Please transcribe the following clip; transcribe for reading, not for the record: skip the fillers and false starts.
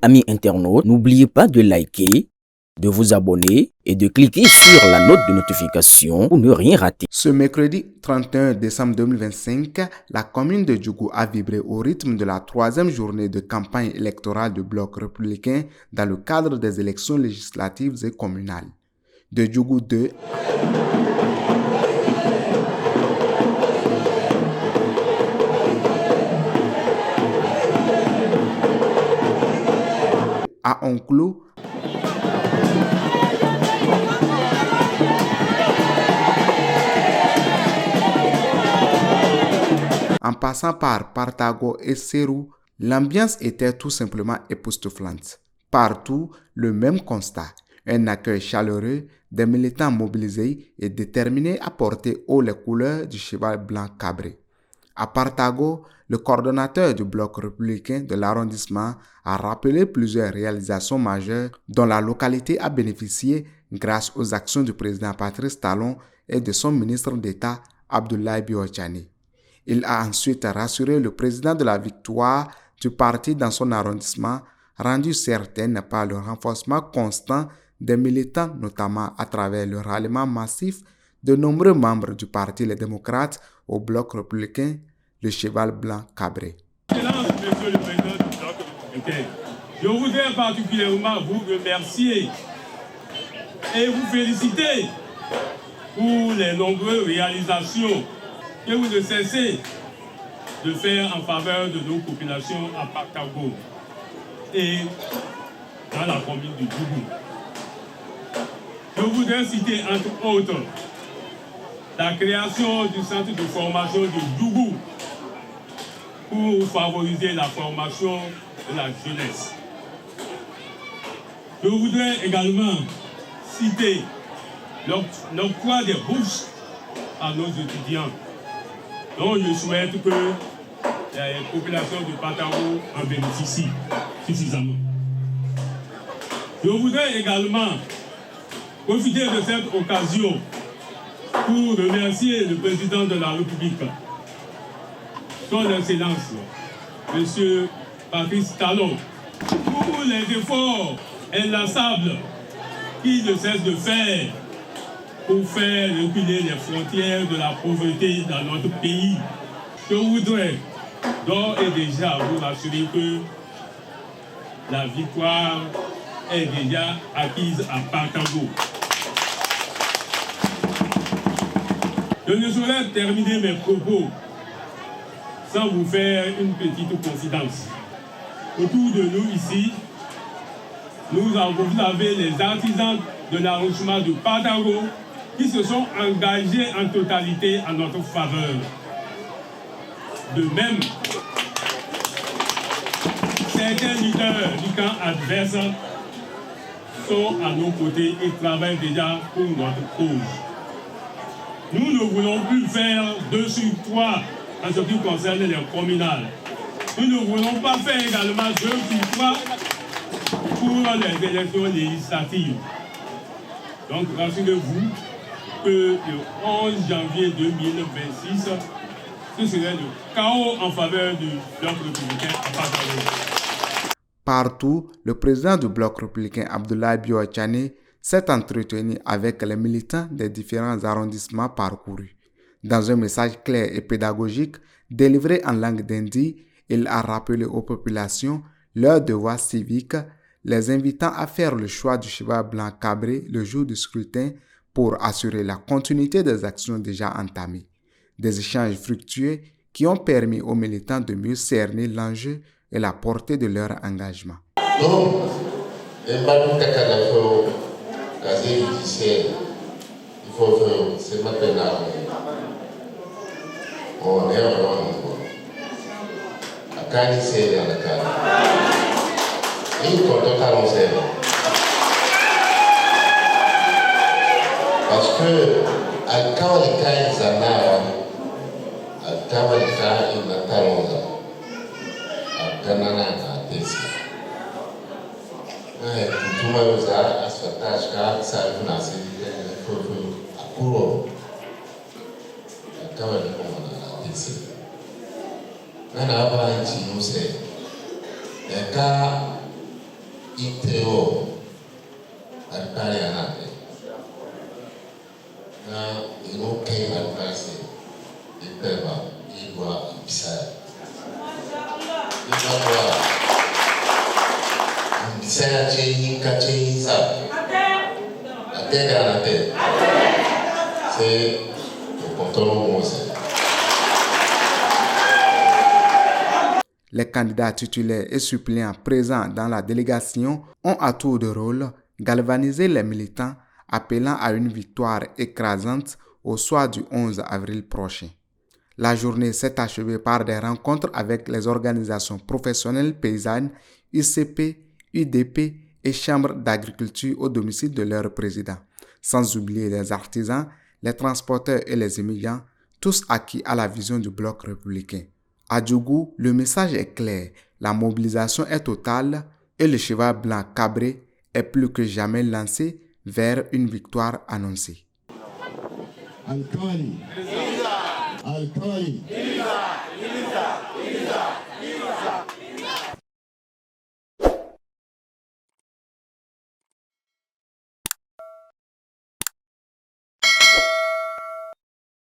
Amis internautes, n'oubliez pas de liker, de vous abonner et de cliquer sur la note de notification pour ne rien rater. Ce mercredi 31 décembre 2025, la commune de Djougou a vibré au rythme de la troisième journée de campagne électorale du Bloc républicain dans le cadre des élections législatives et communales. De Djougou 2 à Onclo, en passant par Partago et Serou, l'ambiance était tout simplement époustouflante. Partout, le même constat. Un accueil chaleureux, des militants mobilisés et déterminés à porter haut les couleurs du cheval blanc cabré. À Partago, le coordonnateur du Bloc républicain de l'arrondissement a rappelé plusieurs réalisations majeures dont la localité a bénéficié grâce aux actions du président Patrice Talon et de son ministre d'État Abdoulaye Biotchani. Il a ensuite rassuré le président de la victoire du parti dans son arrondissement, rendu certaine par le renforcement constant des militants, notamment à travers le ralliement massif de nombreux membres du Parti Les Démocrates au Bloc républicain, le cheval blanc cabré. Excellence, Monsieur le Président du Bloc républicain, je voudrais particulièrement vous remercier et vous féliciter pour les nombreuses réalisations que vous ne cessez de faire en faveur de nos populations à Partago et dans la commune du Djougou. Je voudrais citer entre autres la création du centre de formation de Djougou pour favoriser la formation de la jeunesse. Je voudrais également citer l'octroi des bourses à nos étudiants, dont je souhaite que les populations de Partago en bénéficient suffisamment. Je voudrais également profiter de cette occasion pour remercier le président de la République, son Excellence, M. Patrice Talon, pour les efforts inlassables qu'il ne cesse de faire pour faire reculer les frontières de la pauvreté dans notre pays. Je voudrais d'ores et déjà vous rassurer que la victoire est déjà acquise à Partago. Je ne saurais terminer mes propos sans vous faire une petite confidence. Autour de nous ici, vous avez les artisans de l'arrondissement de Partago qui se sont engagés en totalité en notre faveur. De même, certains leaders du camp adverse sont à nos côtés et travaillent déjà pour notre cause. Nous ne voulons plus faire 2 sur 3 en ce qui concerne les communales. Nous ne voulons pas faire également 2 sur 3 pour les élections législatives. Donc, rassurez-vous que le 11 janvier 2026, ce serait le chaos en faveur du Bloc républicain à Partago. Partout, le président du Bloc républicain Abdoulaye Biotchani s'est entretenu avec les militants des différents arrondissements parcourus. Dans un message clair et pédagogique délivré en langue d'Indi, il a rappelé aux populations leur devoir civique, les invitant à faire le choix du cheval blanc cabré le jour du scrutin pour assurer la continuité des actions déjà entamées. Des échanges fructueux qui ont permis aux militants de mieux cerner l'enjeu et la portée de leur engagement. C'est maintenant. On est à Canisé à la carte. Il faut totalement zéro. Parce que à Kawalika, ils en ont à Kawalika, ils n'ont à Kanana, à Tessi. Tout le monde a asphaltage, car ça a financé à Kouro. À Kawalika, on a Tessi. On a pas un chino, c'est. ITO, Alparianate. Now, you know, came advancing. Ipeba, Igwa, Ipsa. Igwa, Ipsa, Chinka, Chinsa. Ate Granate. C'est le contrôle Mose. Les candidats titulaires et suppléants présents dans la délégation ont à tour de rôle galvanisé les militants appelant à une victoire écrasante au soir du 11 avril prochain. La journée s'est achevée par des rencontres avec les organisations professionnelles paysannes, UCP, UDP et chambres d'agriculture au domicile de leurs présidents, sans oublier les artisans, les transporteurs et les immigrants, tous acquis à la vision du bloc républicain. À Djougou, le message est clair, la mobilisation est totale et le cheval blanc cabré est plus que jamais lancé vers une victoire annoncée. Alkali.